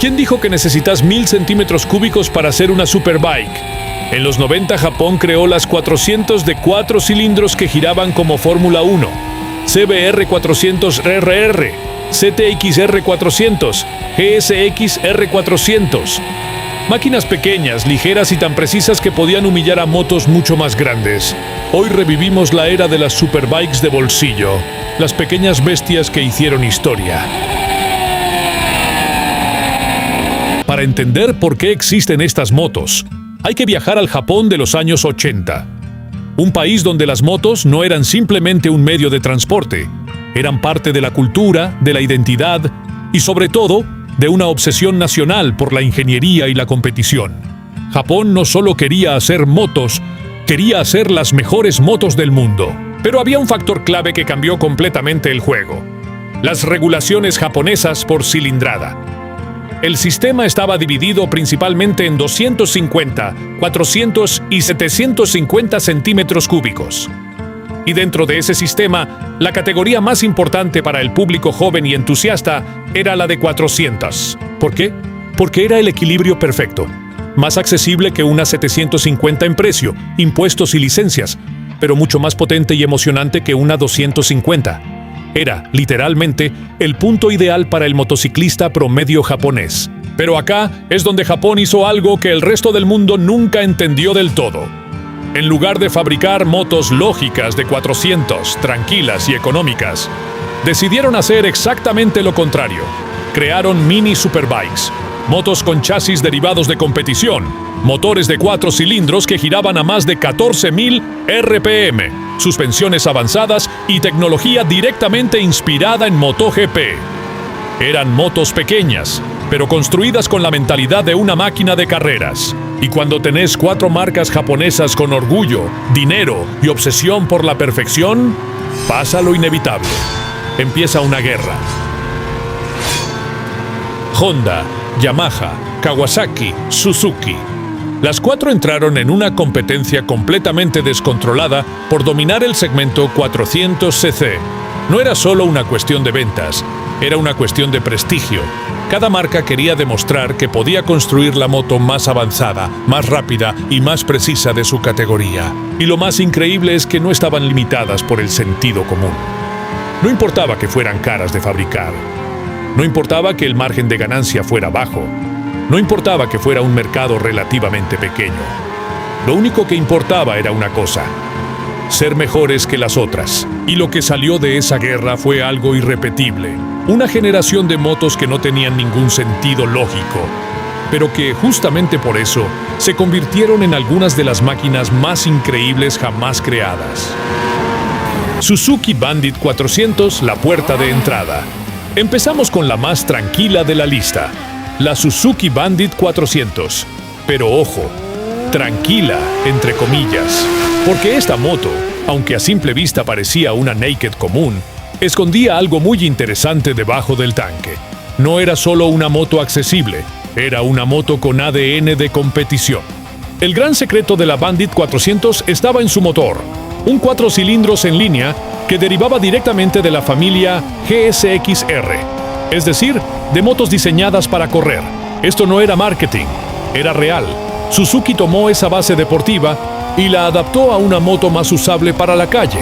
¿Quién dijo que necesitas 1000 centímetros cúbicos para hacer una superbike? En los 90 Japón creó las 400 de 4 cilindros que giraban como Fórmula 1. CBR 400RR, CTXR 400, GSX-R 400. Máquinas pequeñas, ligeras y tan precisas que podían humillar a motos mucho más grandes. Hoy revivimos la era de las superbikes de bolsillo, las pequeñas bestias que hicieron historia. Para entender por qué existen estas motos, hay que viajar al Japón de los años 80. Un país donde las motos no eran simplemente un medio de transporte, eran parte de la cultura, de la identidad y sobre todo, de una obsesión nacional por la ingeniería y la competición. Japón no solo quería hacer motos, quería hacer las mejores motos del mundo. Pero había un factor clave que cambió completamente el juego: las regulaciones japonesas por cilindrada. El sistema estaba dividido principalmente en 250, 400 y 750 centímetros cúbicos. Y dentro de ese sistema, la categoría más importante para el público joven y entusiasta era la de 400. ¿Por qué? Porque era el equilibrio perfecto. Más accesible que una 750 en precio, impuestos y licencias, pero mucho más potente y emocionante que una 250. Era, literalmente, el punto ideal para el motociclista promedio japonés. Pero acá es donde Japón hizo algo que el resto del mundo nunca entendió del todo. En lugar de fabricar motos lógicas de 400, tranquilas y económicas, decidieron hacer exactamente lo contrario. Crearon mini superbikes, motos con chasis derivados de competición, motores de 4 cilindros que giraban a más de 14.000 RPM, suspensiones avanzadas y tecnología directamente inspirada en MotoGP. Eran motos pequeñas, pero construidas con la mentalidad de una máquina de carreras. Y cuando tenés 4 marcas japonesas con orgullo, dinero y obsesión por la perfección, pasa lo inevitable. Empieza una guerra. Honda, Yamaha, Kawasaki, Suzuki. Las 4 entraron en una competencia completamente descontrolada por dominar el segmento 400cc. No era solo una cuestión de ventas, era una cuestión de prestigio. Cada marca quería demostrar que podía construir la moto más avanzada, más rápida y más precisa de su categoría. Y lo más increíble es que no estaban limitadas por el sentido común. No importaba que fueran caras de fabricar. No importaba que el margen de ganancia fuera bajo. No importaba que fuera un mercado relativamente pequeño. Lo único que importaba era una cosa: ser mejores que las otras. Y lo que salió de esa guerra fue algo irrepetible. Una generación de motos que no tenían ningún sentido lógico, pero que justamente por eso se convirtieron en algunas de las máquinas más increíbles jamás creadas. Suzuki Bandit 400, la puerta de entrada. Empezamos con la más tranquila de la lista, la Suzuki Bandit 400. Pero ojo, tranquila, entre comillas, porque esta moto, aunque a simple vista parecía una naked común, escondía algo muy interesante debajo del tanque. No era solo una moto accesible, era una moto con ADN de competición. El gran secreto de la Bandit 400 estaba en su motor, un 4 cilindros en línea que derivaba directamente de la familia GSX-R, es decir, de motos diseñadas para correr. Esto no era marketing, era real. Suzuki tomó esa base deportiva y la adaptó a una moto más usable para la calle,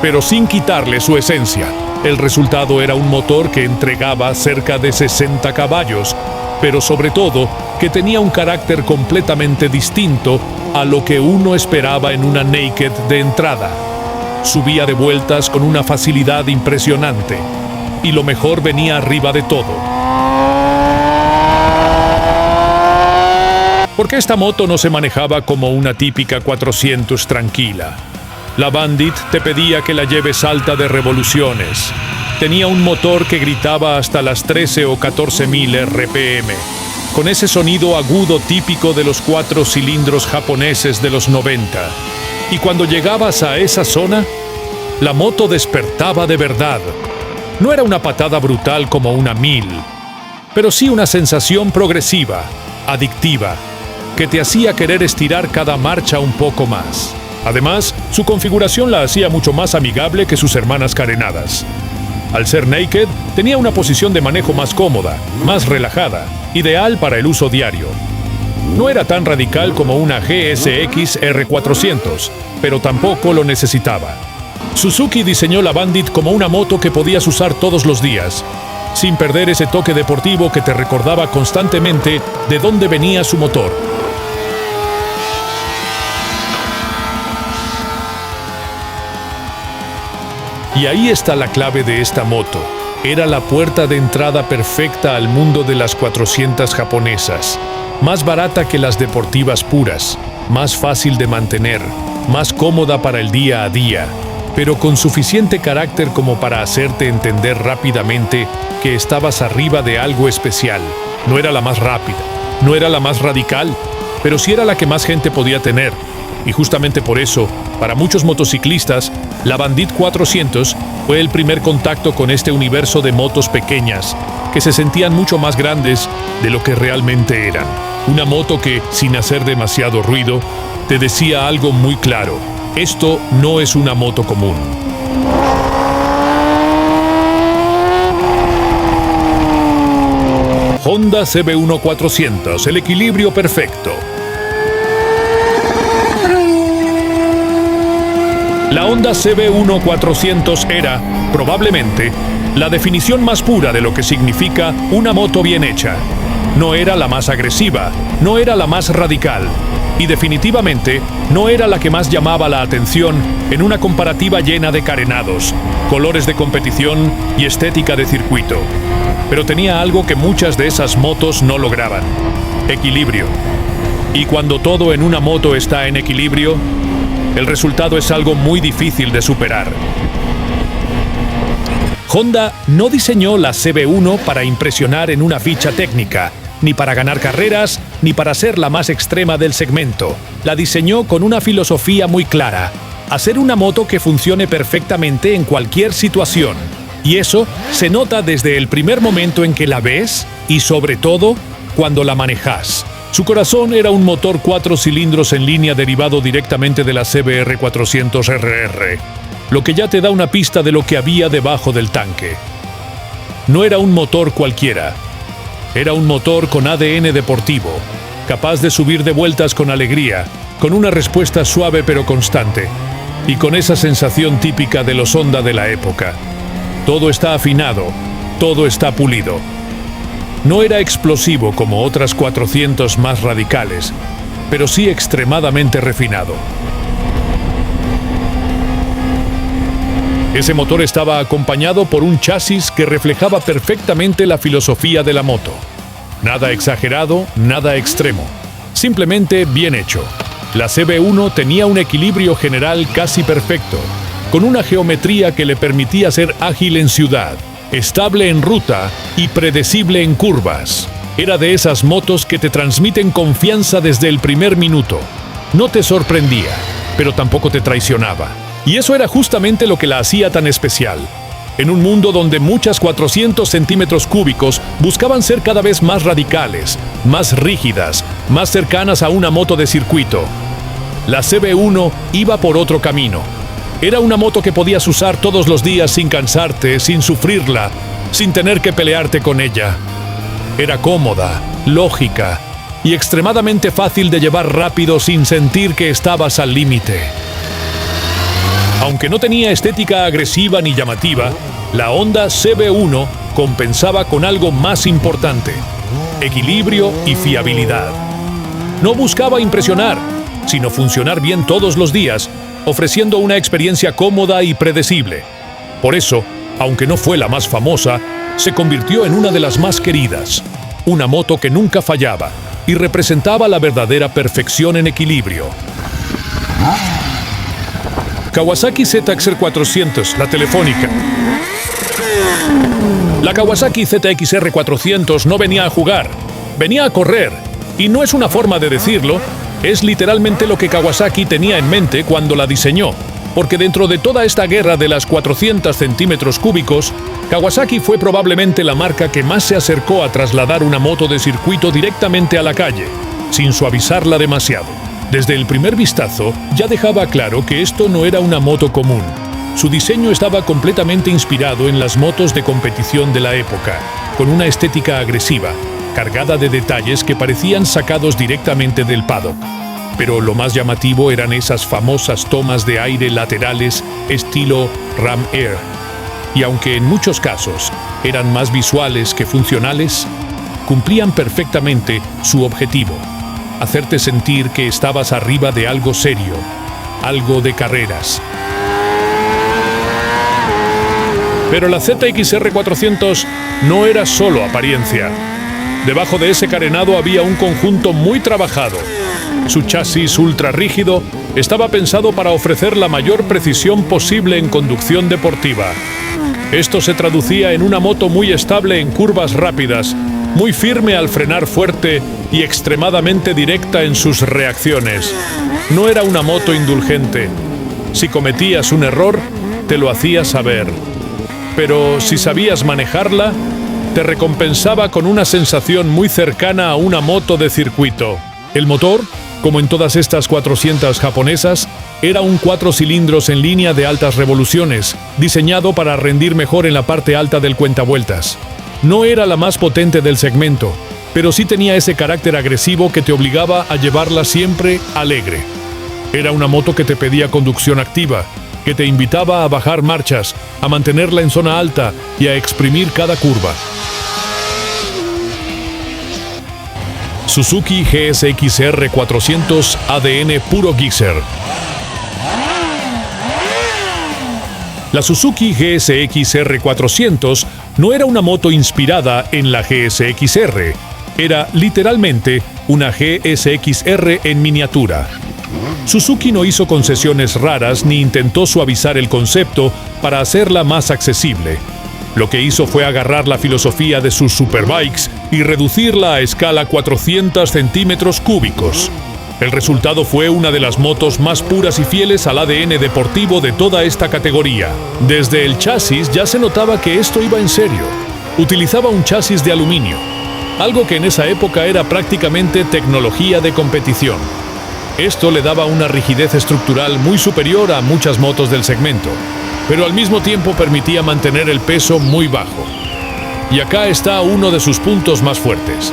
pero sin quitarle su esencia. El resultado era un motor que entregaba cerca de 60 caballos, pero sobre todo que tenía un carácter completamente distinto a lo que uno esperaba en una naked de entrada. Subía de vueltas con una facilidad impresionante, y lo mejor venía arriba de todo. Porque esta moto no se manejaba como una típica 400 tranquila. La Bandit te pedía que la lleves alta de revoluciones. Tenía un motor que gritaba hasta las 13 o 14.000 RPM, con ese sonido agudo típico de los 4 cilindros japoneses de los 90. Y cuando llegabas a esa zona, la moto despertaba de verdad. No era una patada brutal como una 1000, pero sí una sensación progresiva, adictiva, que te hacía querer estirar cada marcha un poco más. Además, su configuración la hacía mucho más amigable que sus hermanas carenadas. Al ser naked, tenía una posición de manejo más cómoda, más relajada, ideal para el uso diario. No era tan radical como una GSX R400, pero tampoco lo necesitaba. Suzuki diseñó la Bandit como una moto que podías usar todos los días, sin perder ese toque deportivo que te recordaba constantemente de dónde venía su motor. Y ahí está la clave de esta moto. Era la puerta de entrada perfecta al mundo de las 400 japonesas. Más barata que las deportivas puras, más fácil de mantener, más cómoda para el día a día, pero con suficiente carácter como para hacerte entender rápidamente que estabas arriba de algo especial. No era la más rápida, no era la más radical, pero sí era la que más gente podía tener. Y justamente por eso, para muchos motociclistas, la Bandit 400 fue el primer contacto con este universo de motos pequeñas, que se sentían mucho más grandes de lo que realmente eran. Una moto que, sin hacer demasiado ruido, te decía algo muy claro: esto no es una moto común. Honda CB1 400, el equilibrio perfecto. La Honda CB1 400 era, probablemente, la definición más pura de lo que significa una moto bien hecha. No era la más agresiva, no era la más radical, y definitivamente no era la que más llamaba la atención en una comparativa llena de carenados, colores de competición y estética de circuito. Pero tenía algo que muchas de esas motos no lograban: equilibrio. Y cuando todo en una moto está en equilibrio, el resultado es algo muy difícil de superar. Honda no diseñó la CB1 para impresionar en una ficha técnica, ni para ganar carreras, ni para ser la más extrema del segmento. La diseñó con una filosofía muy clara: hacer una moto que funcione perfectamente en cualquier situación. Y eso se nota desde el primer momento en que la ves y, sobre todo, cuando la manejas. Su corazón era un motor 4 cilindros en línea derivado directamente de la CBR 400RR, lo que ya te da una pista de lo que había debajo del tanque. No era un motor cualquiera. Era un motor con ADN deportivo, capaz de subir de vueltas con alegría, con una respuesta suave pero constante, y con esa sensación típica de los Honda de la época. Todo está afinado, todo está pulido. No era explosivo como otras 400 más radicales, pero sí extremadamente refinado. Ese motor estaba acompañado por un chasis que reflejaba perfectamente la filosofía de la moto. Nada exagerado, nada extremo. Simplemente bien hecho. La CB1 tenía un equilibrio general casi perfecto, con una geometría que le permitía ser ágil en ciudad, estable en ruta y predecible en curvas. Era de esas motos que te transmiten confianza desde el primer minuto. No te sorprendía, pero tampoco te traicionaba. Y eso era justamente lo que la hacía tan especial. En un mundo donde muchas 400 centímetros cúbicos buscaban ser cada vez más radicales, más rígidas, más cercanas a una moto de circuito, la CB1 iba por otro camino. Era una moto que podías usar todos los días sin cansarte, sin sufrirla, sin tener que pelearte con ella. Era cómoda, lógica y extremadamente fácil de llevar rápido sin sentir que estabas al límite. Aunque no tenía estética agresiva ni llamativa, la Honda CB1 compensaba con algo más importante: equilibrio y fiabilidad. No buscaba impresionar, sino funcionar bien todos los días, ofreciendo una experiencia cómoda y predecible. Por eso, aunque no fue la más famosa, se convirtió en una de las más queridas. Una moto que nunca fallaba y representaba la verdadera perfección en equilibrio. Kawasaki ZX-R 400, la telefónica. La Kawasaki ZX-R 400 no venía a jugar, venía a correr. Y no es una forma de decirlo, es literalmente lo que Kawasaki tenía en mente cuando la diseñó. Porque dentro de toda esta guerra de las 400 centímetros cúbicos, Kawasaki fue probablemente la marca que más se acercó a trasladar una moto de circuito directamente a la calle, sin suavizarla demasiado. Desde el primer vistazo, ya dejaba claro que esto no era una moto común. Su diseño estaba completamente inspirado en las motos de competición de la época, con una estética agresiva, cargada de detalles que parecían sacados directamente del paddock. Pero lo más llamativo eran esas famosas tomas de aire laterales estilo Ram Air. Y aunque en muchos casos eran más visuales que funcionales, cumplían perfectamente su objetivo: hacerte sentir que estabas arriba de algo serio, algo de carreras. Pero la ZX-R 400 no era solo apariencia. Debajo de ese carenado había un conjunto muy trabajado. Su chasis ultra rígido estaba pensado para ofrecer la mayor precisión posible en conducción deportiva. Esto se traducía en una moto muy estable en curvas rápidas, muy firme al frenar fuerte y extremadamente directa en sus reacciones. No era una moto indulgente. Si cometías un error, te lo hacía saber. Pero si sabías manejarla, te recompensaba con una sensación muy cercana a una moto de circuito. El motor, como en todas estas 400 japonesas, era un 4 cilindros en línea de altas revoluciones, diseñado para rendir mejor en la parte alta del cuentavueltas. No era la más potente del segmento, pero sí tenía ese carácter agresivo que te obligaba a llevarla siempre alegre. Era una moto que te pedía conducción activa, que te invitaba a bajar marchas, a mantenerla en zona alta y a exprimir cada curva. Suzuki GSX-R 400 ADN puro Gixxer. La Suzuki GSX-R 400 no era una moto inspirada en la GSX-R, era literalmente una GSX-R en miniatura. Suzuki no hizo concesiones raras ni intentó suavizar el concepto para hacerla más accesible. Lo que hizo fue agarrar la filosofía de sus superbikes y reducirla a escala 400 centímetros cúbicos. El resultado fue una de las motos más puras y fieles al ADN deportivo de toda esta categoría. Desde el chasis ya se notaba que esto iba en serio. Utilizaba un chasis de aluminio, algo que en esa época era prácticamente tecnología de competición. Esto le daba una rigidez estructural muy superior a muchas motos del segmento, pero al mismo tiempo permitía mantener el peso muy bajo. Y acá está uno de sus puntos más fuertes: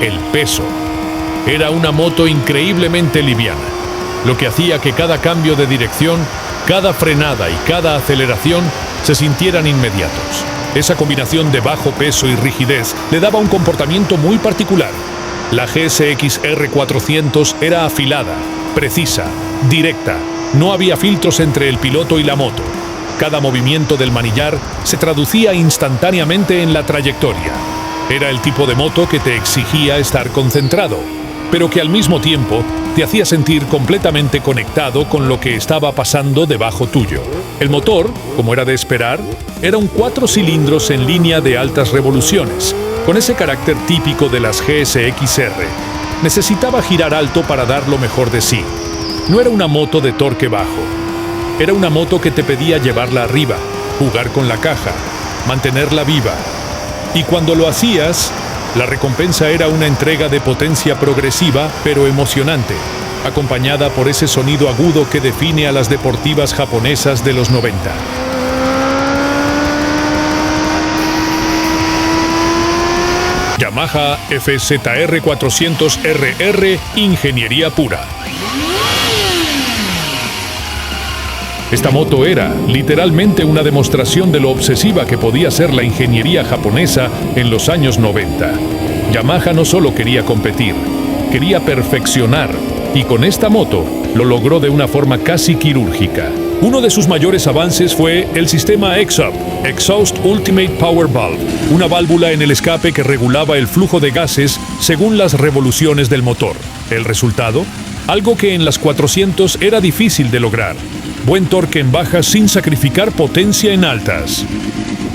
el peso. Era una moto increíblemente liviana, lo que hacía que cada cambio de dirección, cada frenada y cada aceleración se sintieran inmediatos. Esa combinación de bajo peso y rigidez le daba un comportamiento muy particular. La GSX-R 400 era afilada, precisa, directa. No había filtros entre el piloto y la moto. Cada movimiento del manillar se traducía instantáneamente en la trayectoria. Era el tipo de moto que te exigía estar concentrado, pero que al mismo tiempo te hacía sentir completamente conectado con lo que estaba pasando debajo tuyo. El motor, como era de esperar, era un 4 cilindros en línea de altas revoluciones, con ese carácter típico de las GSX-R. Necesitaba girar alto para dar lo mejor de sí. No era una moto de torque bajo. Era una moto que te pedía llevarla arriba, jugar con la caja, mantenerla viva. Y cuando lo hacías, la recompensa era una entrega de potencia progresiva pero emocionante, acompañada por ese sonido agudo que define a las deportivas japonesas de los 90. Yamaha FZR 400RR Ingeniería pura. Esta moto era, literalmente, una demostración de lo obsesiva que podía ser la ingeniería japonesa en los años 90. Yamaha no solo quería competir, quería perfeccionar, y con esta moto lo logró de una forma casi quirúrgica. Uno de sus mayores avances fue el sistema EXUP, Exhaust Ultimate Power Valve, una válvula en el escape que regulaba el flujo de gases según las revoluciones del motor. El resultado, algo que en las 400 era difícil de lograr: buen torque en bajas sin sacrificar potencia en altas.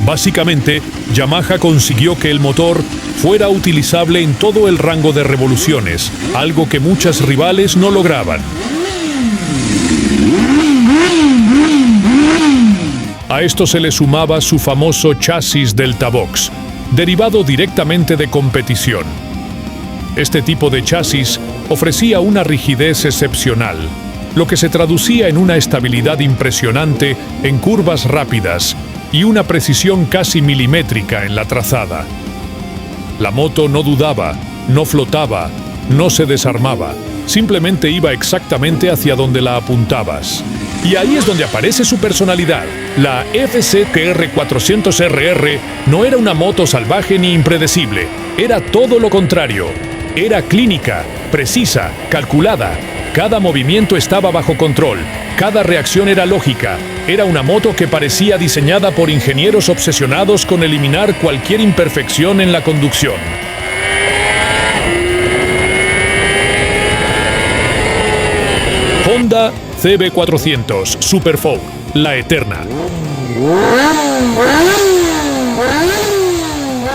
Básicamente, Yamaha consiguió que el motor fuera utilizable en todo el rango de revoluciones, algo que muchas rivales no lograban. A esto se le sumaba su famoso chasis Delta Box, derivado directamente de competición. Este tipo de chasis ofrecía una rigidez excepcional, lo que se traducía en una estabilidad impresionante en curvas rápidas y una precisión casi milimétrica en la trazada. La moto no dudaba, no flotaba, no se desarmaba, simplemente iba exactamente hacia donde la apuntabas. Y ahí es donde aparece su personalidad. La FZ-TR 400RR no era una moto salvaje ni impredecible, era todo lo contrario. Era clínica, precisa, calculada. Cada movimiento estaba bajo control, cada reacción era lógica. Era una moto que parecía diseñada por ingenieros obsesionados con eliminar cualquier imperfección en la conducción. Honda CB400 Super 4, la eterna.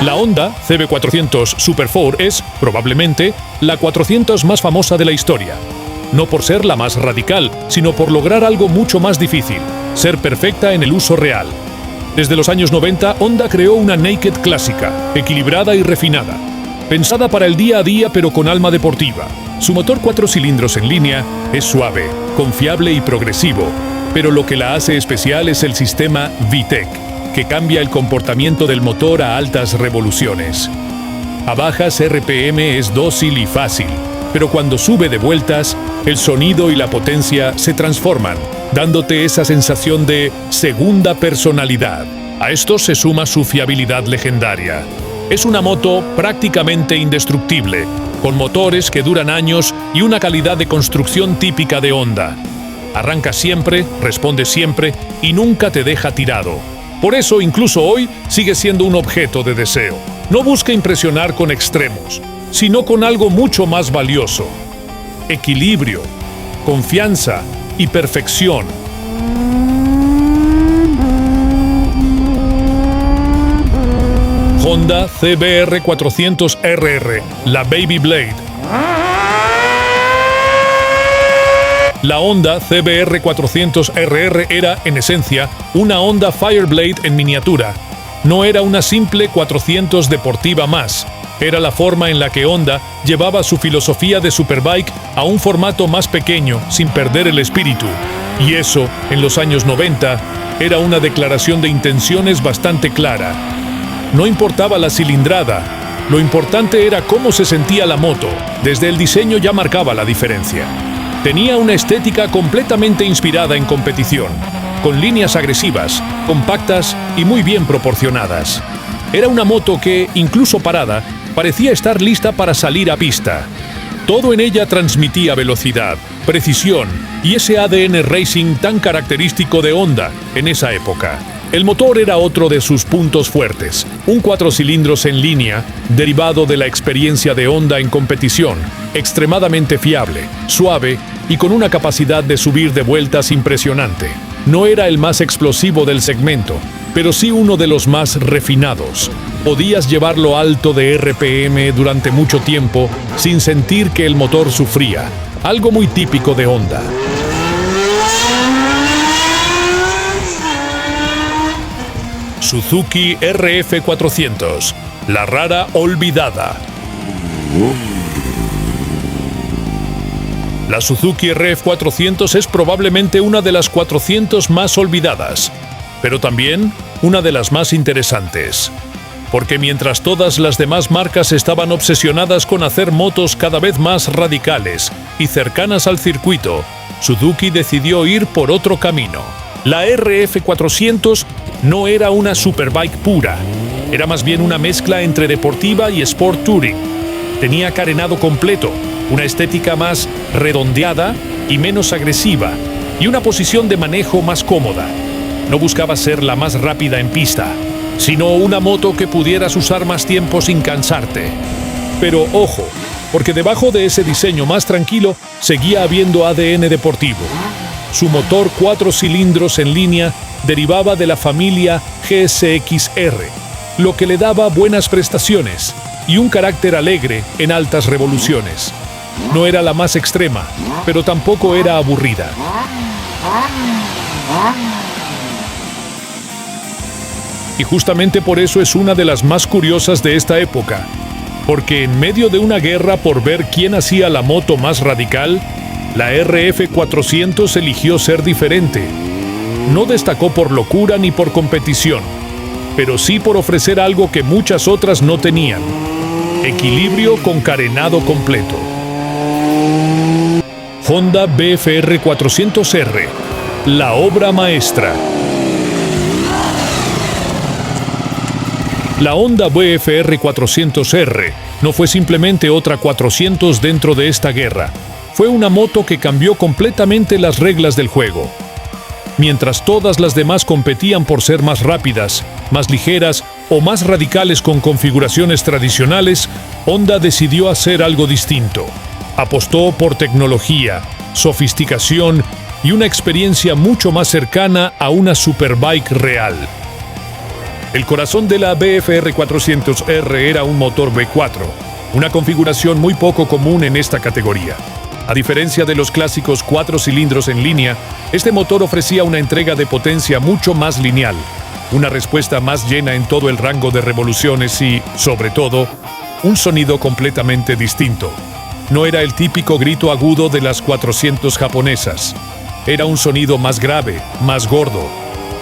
La Honda CB400 Super 4 es, probablemente, la 400 más famosa de la historia. No por ser la más radical, sino por lograr algo mucho más difícil, ser perfecta en el uso real. Desde los años 90, Honda creó una naked clásica, equilibrada y refinada, pensada para el día a día pero con alma deportiva. Su motor 4 cilindros en línea es suave, confiable y progresivo, pero lo que la hace especial es el sistema VTEC, que cambia el comportamiento del motor a altas revoluciones. A bajas RPM es dócil y fácil, pero cuando sube de vueltas, el sonido y la potencia se transforman, dándote esa sensación de segunda personalidad. A esto se suma su fiabilidad legendaria. Es una moto prácticamente indestructible, con motores que duran años y una calidad de construcción típica de Honda. Arranca siempre, responde siempre y nunca te deja tirado. Por eso, incluso hoy, sigue siendo un objeto de deseo. No busca impresionar con extremos, sino con algo mucho más valioso: equilibrio, confianza y perfección. Honda CBR 400RR, la Baby Blade. La Honda CBR 400RR era, en esencia, una Honda Fireblade en miniatura. No era una simple 400 deportiva más. Era la forma en la que Honda llevaba su filosofía de superbike a un formato más pequeño, sin perder el espíritu. Y eso, en los años 90, era una declaración de intenciones bastante clara. No importaba la cilindrada, lo importante era cómo se sentía la moto. Desde el diseño ya marcaba la diferencia. Tenía una estética completamente inspirada en competición, con líneas agresivas, compactas y muy bien proporcionadas. Era una moto que, incluso parada, parecía estar lista para salir a pista. Todo en ella transmitía velocidad, precisión y ese ADN racing tan característico de Honda en esa época. El motor era otro de sus puntos fuertes, un 4 cilindros en línea, derivado de la experiencia de Honda en competición, extremadamente fiable, suave y con una capacidad de subir de vueltas impresionante. No era el más explosivo del segmento, pero sí uno de los más refinados. Podías llevarlo alto de RPM durante mucho tiempo sin sentir que el motor sufría, algo muy típico de Honda. Suzuki RF400, la rara olvidada. La Suzuki RF400 es probablemente una de las 400 más olvidadas, pero también una de las más interesantes. Porque mientras todas las demás marcas estaban obsesionadas con hacer motos cada vez más radicales y cercanas al circuito, Suzuki decidió ir por otro camino. La RF400 no era una superbike pura, era más bien una mezcla entre deportiva y sport touring. Tenía carenado completo, una estética más redondeada y menos agresiva, y una posición de manejo más cómoda. No buscaba ser la más rápida en pista, sino una moto que pudieras usar más tiempo sin cansarte. Pero ojo, porque debajo de ese diseño más tranquilo seguía habiendo ADN deportivo. Su motor 4 cilindros en línea derivaba de la familia GSX-R, lo que le daba buenas prestaciones y un carácter alegre en altas revoluciones. No era la más extrema, pero tampoco era aburrida. Y justamente por eso es una de las más curiosas de esta época, porque en medio de una guerra por ver quién hacía la moto más radical, La RF400 eligió ser diferente. No destacó por locura ni por competición, pero sí por ofrecer algo que muchas otras no tenían: equilibrio con carenado completo. Honda BFR 400R, la obra maestra. La Honda BFR 400R no fue simplemente otra 400 dentro de esta guerra. Fue una moto que cambió completamente las reglas del juego. Mientras todas las demás competían por ser más rápidas, más ligeras o más radicales con configuraciones tradicionales, Honda decidió hacer algo distinto. Apostó por tecnología, sofisticación y una experiencia mucho más cercana a una superbike real. El corazón de la BFR 400R era un motor V4, una configuración muy poco común en esta categoría. A diferencia de los clásicos 4 cilindros en línea, este motor ofrecía una entrega de potencia mucho más lineal, una respuesta más llena en todo el rango de revoluciones y, sobre todo, un sonido completamente distinto. No era el típico grito agudo de las 400 japonesas. Era un sonido más grave, más gordo,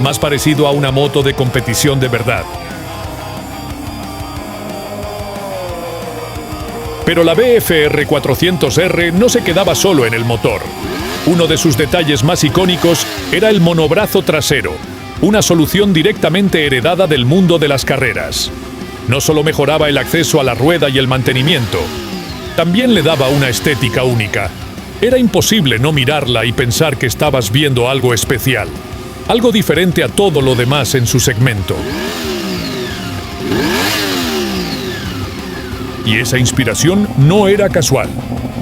más parecido a una moto de competición de verdad. Pero la BFR 400R no se quedaba solo en el motor. Uno de sus detalles más icónicos era el monobrazo trasero, una solución directamente heredada del mundo de las carreras. No solo mejoraba el acceso a la rueda y el mantenimiento, también le daba una estética única. Era imposible no mirarla y pensar que estabas viendo algo especial, algo diferente a todo lo demás en su segmento. Y esa inspiración no era casual.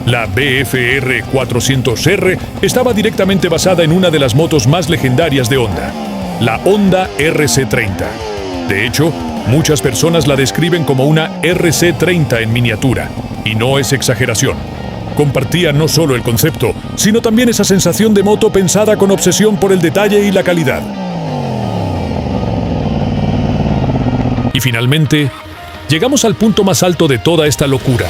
La BFR 400R estaba directamente basada en una de las motos más legendarias de Honda, la Honda RC30. De hecho, muchas personas la describen como una RC30 en miniatura, y no es exageración. Compartía no solo el concepto, sino también esa sensación de moto pensada con obsesión por el detalle y la calidad. Y finalmente, llegamos al punto más alto de toda esta locura.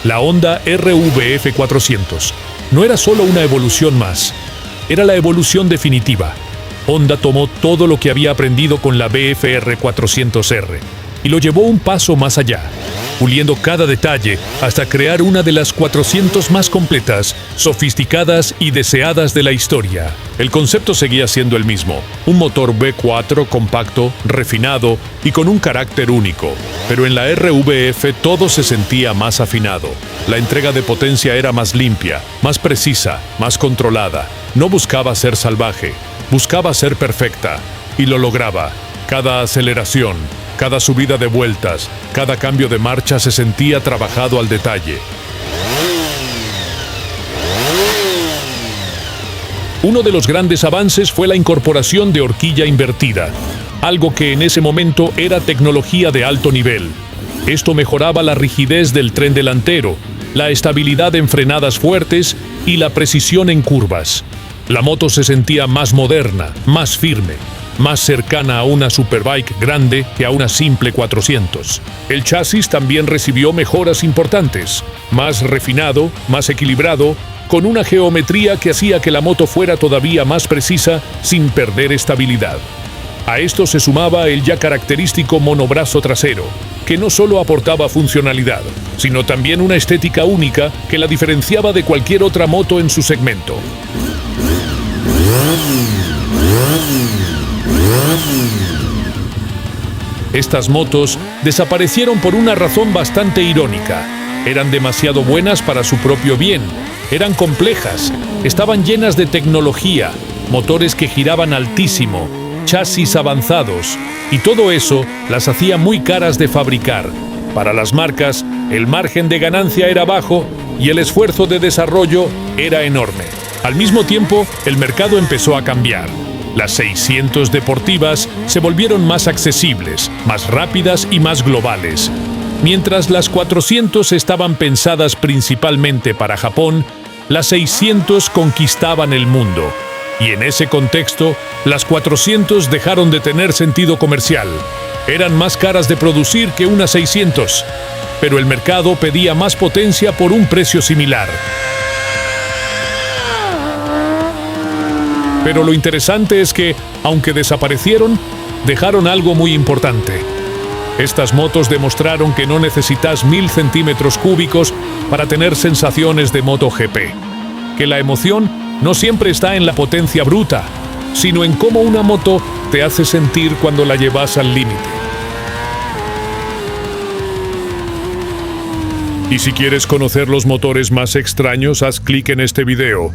La Honda RVF 400 no era solo una evolución más, era la evolución definitiva. Honda tomó todo lo que había aprendido con la BFR 400R y lo llevó un paso más allá, puliendo cada detalle hasta crear una de las 400 más completas, sofisticadas y deseadas de la historia. El concepto seguía siendo el mismo: un motor V4 compacto, refinado y con un carácter único. Pero en la RVF todo se sentía más afinado. La entrega de potencia era más limpia, más precisa, más controlada. No buscaba ser salvaje, buscaba ser perfecta, y lo lograba. Cada aceleración, cada subida de vueltas, cada cambio de marcha se sentía trabajado al detalle. Uno de los grandes avances fue la incorporación de horquilla invertida, algo que en ese momento era tecnología de alto nivel. Esto mejoraba la rigidez del tren delantero, la estabilidad en frenadas fuertes y la precisión en curvas. La moto se sentía más moderna, más firme, más cercana a una superbike grande que a una simple 400. El chasis también recibió mejoras importantes, más refinado, más equilibrado, con una geometría que hacía que la moto fuera todavía más precisa sin perder estabilidad. A esto se sumaba el ya característico monobrazo trasero, que no solo aportaba funcionalidad, sino también una estética única que la diferenciaba de cualquier otra moto en su segmento. Estas motos desaparecieron por una razón bastante irónica. Eran demasiado buenas para su propio bien, eran complejas, estaban llenas de tecnología, motores que giraban altísimo, chasis avanzados, y todo eso las hacía muy caras de fabricar. Para las marcas, el margen de ganancia era bajo y el esfuerzo de desarrollo era enorme. Al mismo tiempo, el mercado empezó a cambiar. Las 600 deportivas se volvieron más accesibles, más rápidas y más globales. Mientras las 400 estaban pensadas principalmente para Japón, las 600 conquistaban el mundo. Y en ese contexto, las 400 dejaron de tener sentido comercial. Eran más caras de producir que unas 600, pero el mercado pedía más potencia por un precio similar. Pero lo interesante es que, aunque desaparecieron, dejaron algo muy importante. Estas motos demostraron que no necesitas 1000 centímetros cúbicos para tener sensaciones de MotoGP. Que la emoción no siempre está en la potencia bruta, sino en cómo una moto te hace sentir cuando la llevas al límite. Y si quieres conocer los motores más extraños, haz clic en este video.